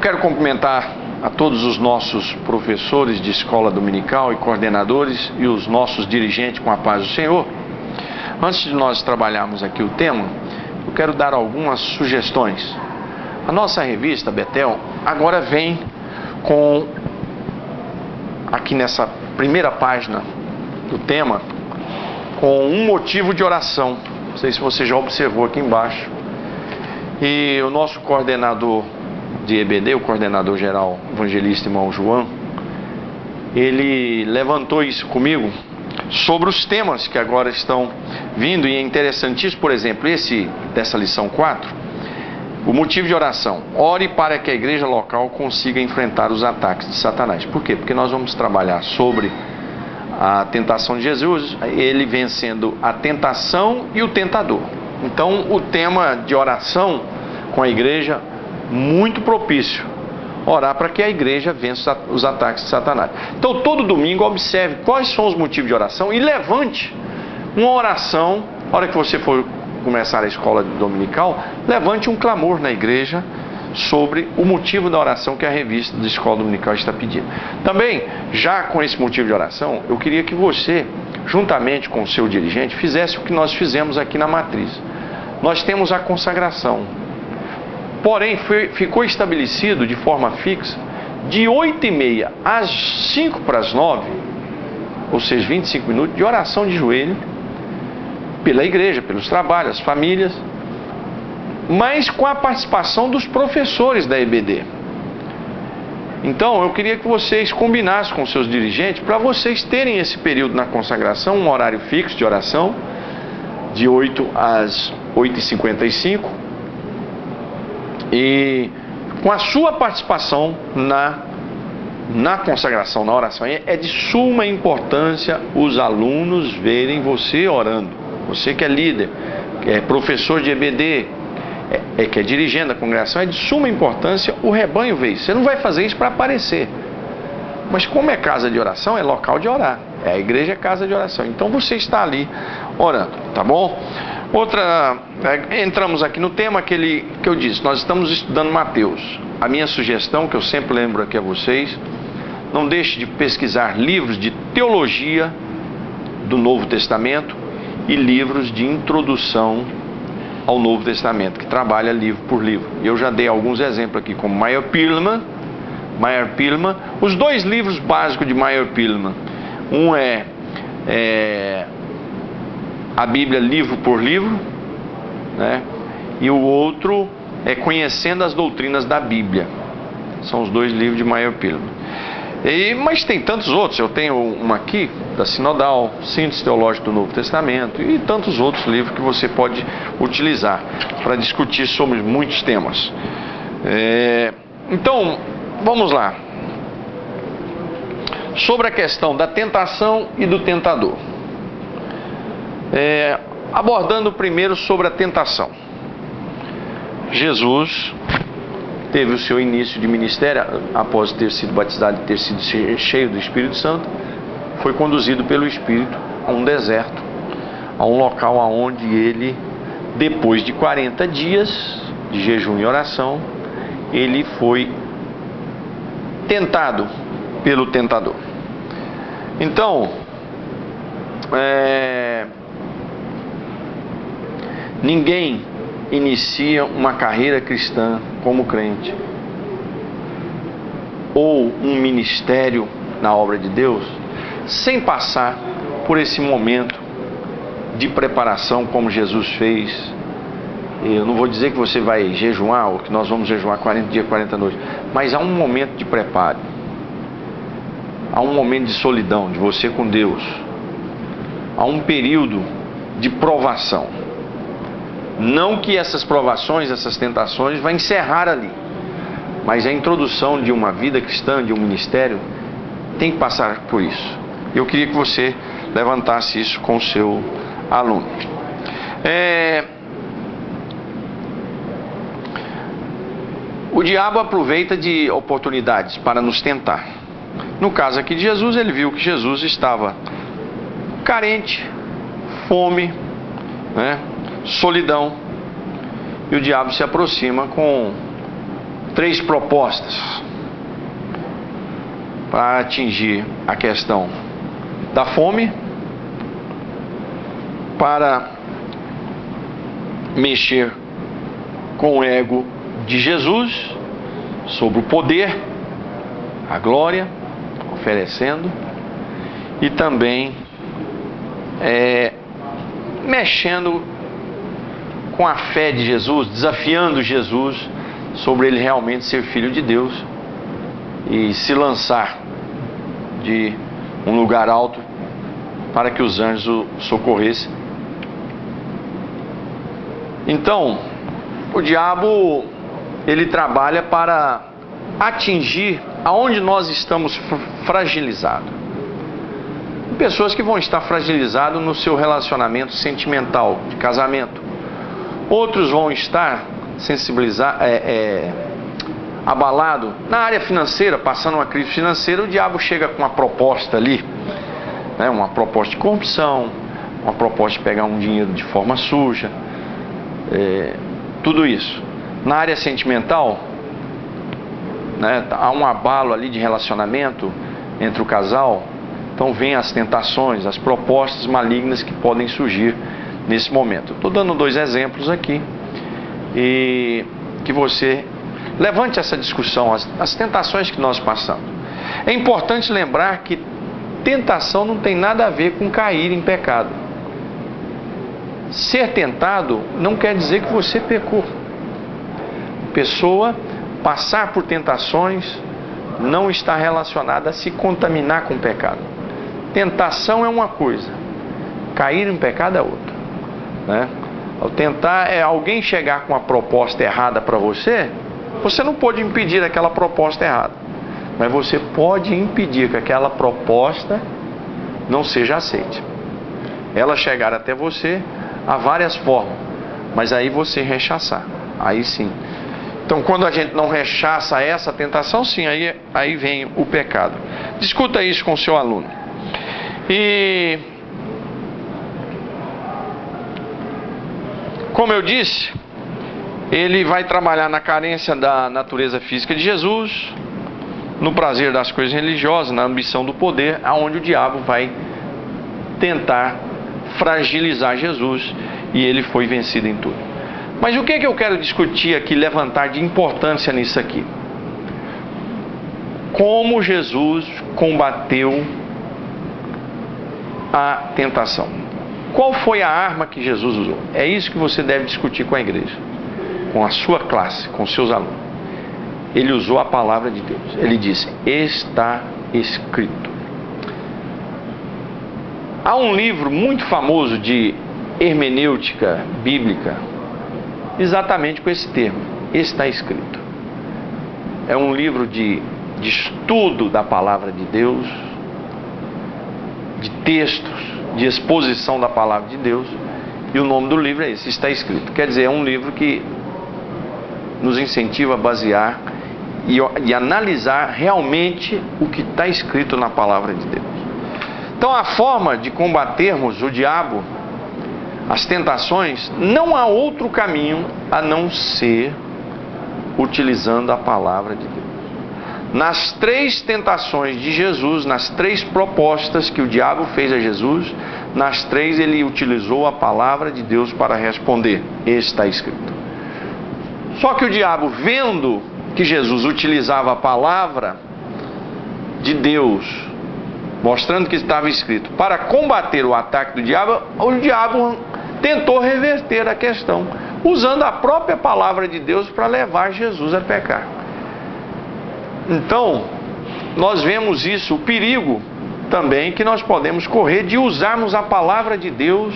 quero cumprimentar a todos os nossos professores de escola dominical e coordenadores e os nossos dirigentes com a paz do Senhor. Antes de nós trabalharmos aqui o tema, eu quero dar algumas sugestões. A nossa revista Betel agora vem com, aqui nessa primeira página do tema, com um motivo de oração. Não sei se você já observou aqui embaixo. E o nosso coordenador de EBD, o coordenador geral evangelista irmão João, ele levantou isso comigo sobre os temas que agora estão vindo, e é interessantíssimo. Por exemplo, esse dessa lição 4, o motivo de oração: ore para que a igreja local consiga enfrentar os ataques de Satanás. Por quê? Porque nós vamos trabalhar sobre a tentação de Jesus, ele vencendo a tentação e o tentador. Então o tema de oração com a igreja, muito propício, orar para que a igreja vença os ataques de Satanás. Então todo domingo observe quais são os motivos de oração e levante uma oração. Na hora que você for começar a escola dominical, levante um clamor na igreja sobre o motivo da oração que a revista da escola dominical está pedindo. Também, já com esse motivo de oração, eu queria que você, juntamente com o seu dirigente, fizesse o que nós fizemos aqui na matriz. Nós temos a consagração. Porém, ficou estabelecido de forma fixa, de 8h30 às 8:55, ou seja, 25 minutos, de oração de joelho, pela igreja, pelos trabalhos, as famílias, mas com a participação dos professores da EBD. Então, eu queria que vocês combinassem com seus dirigentes, para vocês terem esse período na consagração, um horário fixo de oração, de 8 às 8h55, e com a sua participação na consagração, na oração. É de suma importância os alunos verem você orando. Você que é líder, que é professor de EBD, que é dirigente da congregação, é de suma importância o rebanho ver isso. Você não vai fazer isso para aparecer. Mas como é casa de oração, é local de orar. A igreja é casa de oração. Então você está ali orando, tá bom? Entramos aqui no tema que eu disse, nós estamos estudando Mateus. A minha sugestão, que eu sempre lembro aqui a vocês, não deixe de pesquisar livros de teologia do Novo Testamento e livros de introdução ao Novo Testamento, que trabalha livro por livro. Eu já dei alguns exemplos aqui, como Meyer Pilman. Os dois livros básicos de Meyer Pilman, um é a Bíblia livro por livro, né? E o outro é Conhecendo as Doutrinas da Bíblia. São os dois livros de Meyer Pilman. Mas tem tantos outros. Eu tenho uma aqui da Sinodal, Síntese Teológica do Novo Testamento, e tantos outros livros que você pode utilizar para discutir sobre muitos temas. Então, vamos lá. Sobre a questão da tentação e do tentador. Abordando primeiro sobre a tentação. Jesus teve o seu início de ministério, após ter sido batizado e ter sido cheio do Espírito Santo, foi conduzido pelo Espírito a um deserto, a um local onde ele, depois de 40 dias de jejum e oração, ele foi tentado pelo tentador. Então, ninguém inicia uma carreira cristã como crente ou um ministério na obra de Deus sem passar por esse momento de preparação como Jesus fez. Eu não vou dizer que você vai jejuar ou que nós vamos jejuar 40 dias, 40 noites, mas há um momento de preparo, há um momento de solidão de você com Deus, há um período de provação. Não que essas provações, essas tentações vai encerrar ali, mas a introdução de uma vida cristã, de um ministério, tem que passar por isso. Eu queria que você levantasse isso com o seu aluno. O diabo aproveita de oportunidades para nos tentar. No caso aqui de Jesus, ele viu que Jesus estava carente, fome, solidão, e o diabo se aproxima com 3 propostas para atingir a questão da fome, para mexer com o ego de Jesus, sobre o poder, a glória, oferecendo, e também mexendo com a fé de Jesus, desafiando Jesus sobre ele realmente ser filho de Deus e se lançar de um lugar alto para que os anjos o socorressem. Então, o diabo, ele trabalha para atingir aonde nós estamos fragilizados. Pessoas que vão estar fragilizadas no seu relacionamento sentimental, de casamento. Outros vão estar abalado na área financeira, passando uma crise financeira. O diabo chega com uma proposta ali, né, uma proposta de corrupção, uma proposta de pegar um dinheiro de forma suja, tudo isso. Na área sentimental, né, há um abalo ali de relacionamento entre o casal. Então vem as tentações, as propostas malignas que podem surgir nesse momento. Estou dando 2 exemplos aqui, e que você levante essa discussão, as tentações que nós passamos. É importante lembrar que tentação não tem nada a ver com cair em pecado. Ser tentado não quer dizer que você pecou. Pessoa passar por tentações não está relacionada a se contaminar com o pecado. Tentação é uma coisa, cair em pecado é outra, né? Ao tentar alguém chegar com uma proposta errada para você, você não pode impedir aquela proposta errada, mas você pode impedir que aquela proposta não seja aceita. Ela chegar até você há várias formas, mas aí você rechaçar, aí sim. Então, quando a gente não rechaça essa tentação, sim, aí vem o pecado. Discuta isso com o seu aluno. E, como eu disse, ele vai trabalhar na carência da natureza física de Jesus, no prazer das coisas religiosas, na ambição do poder, aonde o diabo vai tentar fragilizar Jesus, e ele foi vencido em tudo. Mas o que eu quero discutir aqui, levantar de importância nisso aqui? Como Jesus combateu a tentação. Qual foi a arma que Jesus usou? É isso que você deve discutir com a igreja, com a sua classe, com os seus alunos. Ele usou a palavra de Deus. Ele disse: está escrito. Há um livro muito famoso de hermenêutica bíblica, exatamente com esse termo: está escrito. É um livro de estudo da palavra de Deus, de textos, de exposição da palavra de Deus, e o nome do livro é esse: está escrito. Quer dizer, é um livro que nos incentiva a basear e analisar realmente o que está escrito na palavra de Deus. Então, a forma de combatermos o diabo, as tentações, não há outro caminho a não ser utilizando a palavra de Deus. Nas 3 tentações de Jesus, nas 3 propostas que o diabo fez a Jesus, nas 3 ele utilizou a palavra de Deus para responder: está escrito. Só que o diabo, vendo que Jesus utilizava a palavra de Deus, mostrando que estava escrito, para combater o ataque do diabo, o diabo tentou reverter a questão, usando a própria palavra de Deus para levar Jesus a pecar. Então, nós vemos isso, o perigo também que nós podemos correr de usarmos a palavra de Deus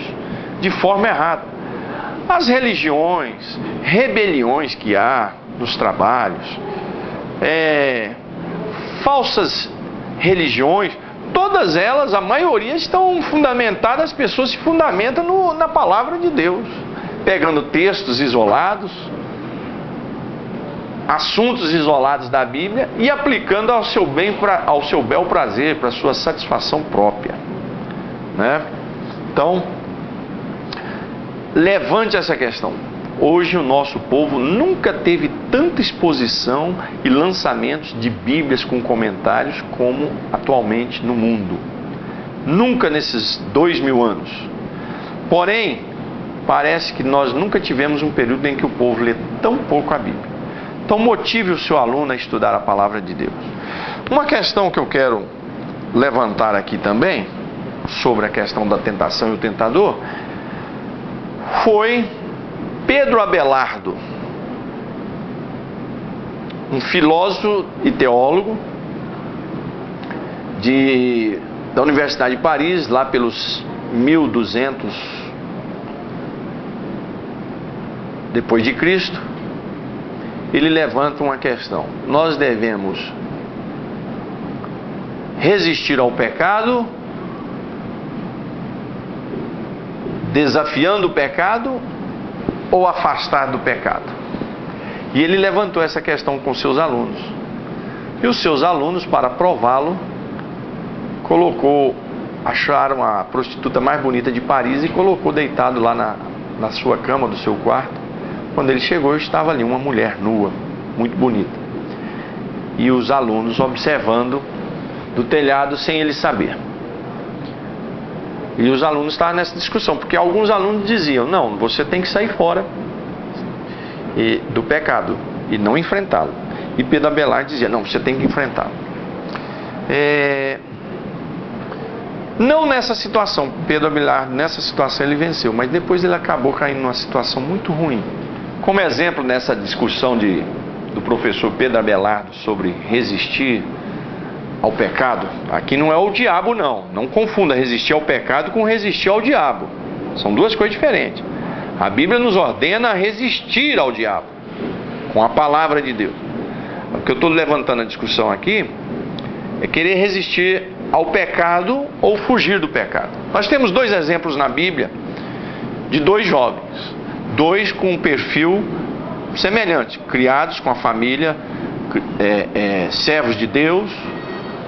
de forma errada. As religiões, rebeliões que há nos trabalhos, falsas religiões, todas elas, a maioria, estão fundamentadas, as pessoas se fundamentam na palavra de Deus, pegando textos isolados, assuntos isolados da Bíblia e aplicando ao seu bel prazer, para a sua satisfação própria, né? Então, levante essa questão: Hoje o nosso povo nunca teve tanta exposição e lançamentos de Bíblias com comentários como atualmente no mundo. Nunca nesses 2000 anos. Porém, parece que nós nunca tivemos um período em que o povo lê tão pouco a Bíblia. Então motive o seu aluno a estudar a palavra de Deus. Uma questão que eu quero levantar aqui também, sobre a questão da tentação e o tentador, foi Pedro Abelardo, um filósofo e teólogo da Universidade de Paris, lá pelos 1200 depois de Cristo. Ele levanta uma questão: nós devemos resistir ao pecado, desafiando o pecado, ou afastar do pecado? E ele levantou essa questão com seus alunos. E os seus alunos, para prová-lo, acharam a prostituta mais bonita de Paris e colocou deitado lá na sua cama do seu quarto. Quando ele chegou, estava ali uma mulher nua, muito bonita. E os alunos observando do telhado sem ele saber. E os alunos estavam nessa discussão, porque alguns alunos diziam: não, você tem que sair fora do pecado e não enfrentá-lo. E Pedro Abelardo dizia: não, você tem que enfrentá-lo. Não nessa situação. Pedro Abelardo, nessa situação, ele venceu, mas depois ele acabou caindo numa situação muito ruim. Como exemplo, nessa discussão do professor Pedro Abelardo sobre resistir ao pecado, aqui não é o diabo, não confunda resistir ao pecado com resistir ao diabo, são duas coisas diferentes. A Bíblia nos ordena a resistir ao diabo com a palavra de Deus. O que eu estou levantando a discussão aqui é querer resistir ao pecado ou fugir do pecado. Nós temos dois exemplos na Bíblia de dois jovens, dois com um perfil semelhante, criados com a família, servos de Deus,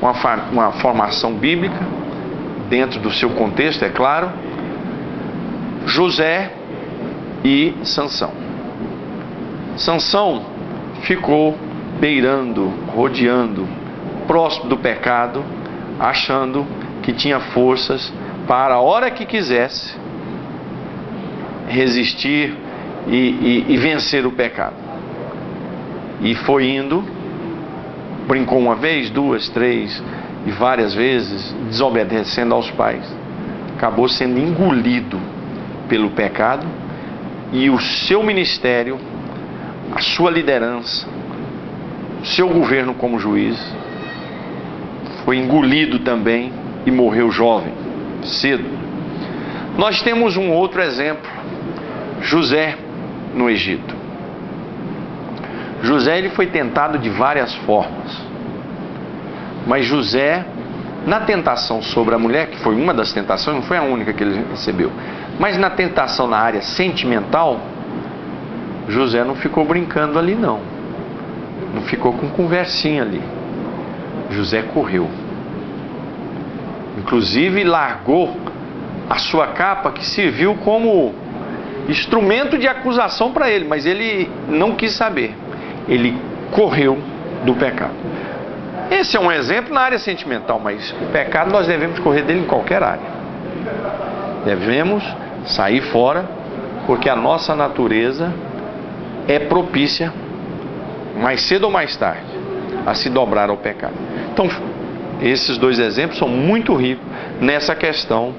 uma formação bíblica, dentro do seu contexto, é claro, José e Sansão. Sansão ficou beirando, rodeando, próximo do pecado, achando que tinha forças para, a hora que quisesse, resistir e vencer o pecado. E foi indo, brincou uma vez, duas, três e várias vezes, desobedecendo aos pais. Acabou sendo engolido pelo pecado e o seu ministério, a sua liderança, o seu governo como juiz foi engolido também e morreu jovem, cedo. Nós temos um outro exemplo, José no Egito. José, ele foi tentado de várias formas, mas José, na tentação sobre a mulher, que foi uma das tentações, não foi a única que ele recebeu, mas na tentação na área sentimental, José não ficou brincando ali não ficou com conversinha ali. José correu, inclusive largou a sua capa, que serviu como instrumento de acusação para ele, mas ele não quis saber. Ele correu do pecado. Esse é um exemplo na área sentimental, mas o pecado nós devemos correr dele em qualquer área. Devemos sair fora, porque a nossa natureza é propícia, mais cedo ou mais tarde, a se dobrar ao pecado. Então, esses dois exemplos são muito ricos nessa questão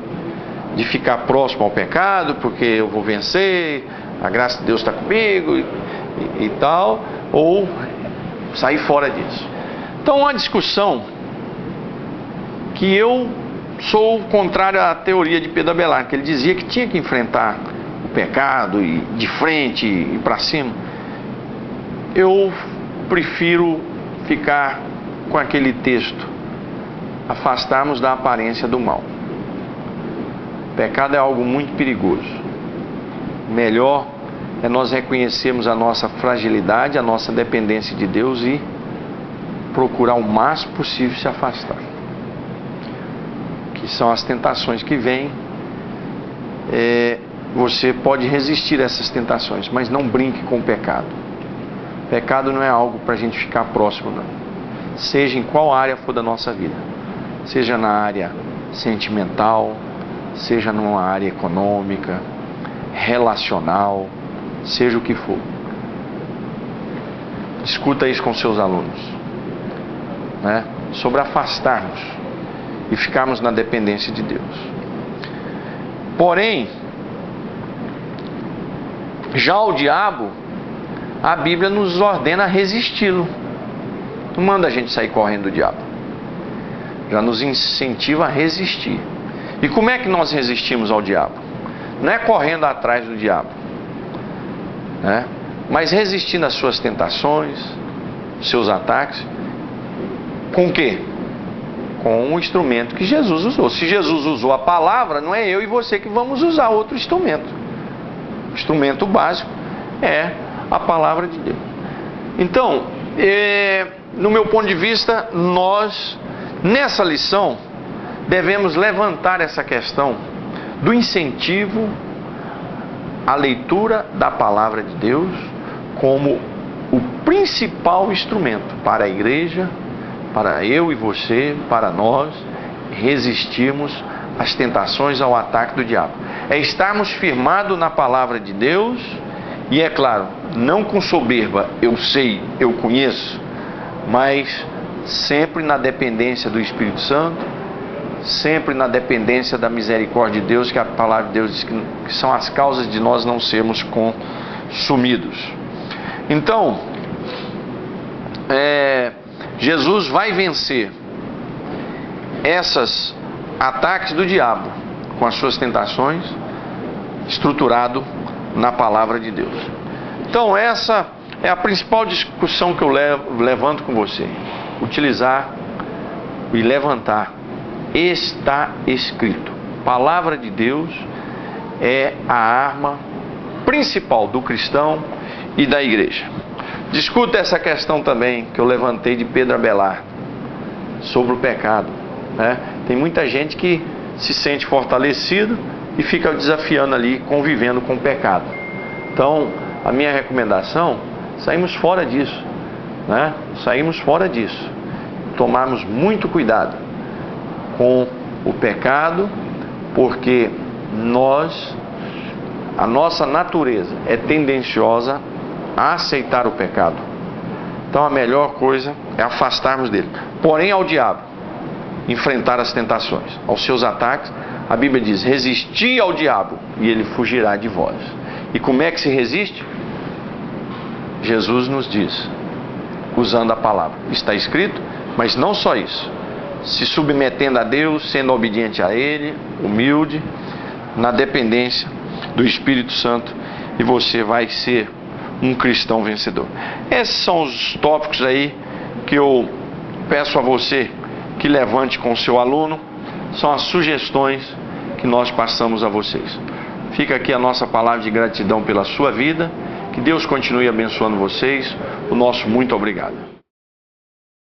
de ficar próximo ao pecado, porque eu vou vencer, a graça de Deus está comigo e tal, ou sair fora disso. Então, uma discussão que eu sou contrário à teoria de Pedro Abelardo, que ele dizia que tinha que enfrentar o pecado e de frente e para cima. Eu prefiro ficar com aquele texto: afastarmos da aparência do mal. O pecado é algo muito perigoso. Melhor é nós reconhecermos a nossa fragilidade, a nossa dependência de Deus e procurar o máximo possível se afastar. Que são as tentações que vêm. você pode resistir a essas tentações, mas não brinque com o pecado. Pecado não é algo para a gente ficar próximo, não. Seja em qual área for da nossa vida, seja na área sentimental, seja numa área econômica, relacional, seja o que for. Discuta isso com seus alunos, né? Sobre afastarmos e ficarmos na dependência de Deus. Porém, já o diabo, a Bíblia nos ordena a resisti-lo. Não manda a gente sair correndo do diabo. Já nos incentiva a resistir. E como é que nós resistimos ao diabo? Não é correndo atrás do diabo, né? Mas resistindo às suas tentações, seus ataques. Com o quê? Com o instrumento que Jesus usou. Se Jesus usou a palavra, não é eu e você que vamos usar outro instrumento. O instrumento básico é a palavra de Deus. Então, no meu ponto de vista, nós, nessa lição, devemos levantar essa questão do incentivo à leitura da palavra de Deus como o principal instrumento para a igreja, para eu e você, para nós resistirmos às tentações, ao ataque do diabo. É estarmos firmados na palavra de Deus e, é claro, não com soberba, eu sei, eu conheço, mas sempre na dependência do Espírito Santo, sempre na dependência da misericórdia de Deus, que a palavra de Deus diz que são as causas de nós não sermos consumidos. Então, Jesus vai vencer esses ataques do diabo com as suas tentações, estruturado na palavra de Deus. Então, essa é a principal discussão que eu levanto com você. Utilizar e levantar. Está escrito. Palavra de Deus é a arma principal do cristão e da igreja. Discuta essa questão também que eu levantei de Pedro Abelardo sobre o pecado, né? Tem muita gente que se sente fortalecido e fica desafiando ali, convivendo com o pecado. Então, a minha recomendação, saímos fora disso, né? Saímos fora disso. Tomarmos muito cuidado com o pecado, porque a nossa natureza é tendenciosa a aceitar o pecado. Então a melhor coisa é afastarmos dele. Porém, ao diabo, enfrentar as tentações, aos seus ataques. A Bíblia diz: resisti ao diabo e ele fugirá de vós. E como é que se resiste? Jesus nos diz, usando a palavra. Está escrito, mas não só isso. Se submetendo a Deus, sendo obediente a Ele, humilde, na dependência do Espírito Santo, e você vai ser um cristão vencedor. Esses são os tópicos aí que eu peço a você que levante com o seu aluno. São as sugestões que nós passamos a vocês. Fica aqui a nossa palavra de gratidão pela sua vida. Que Deus continue abençoando vocês. O nosso muito obrigado.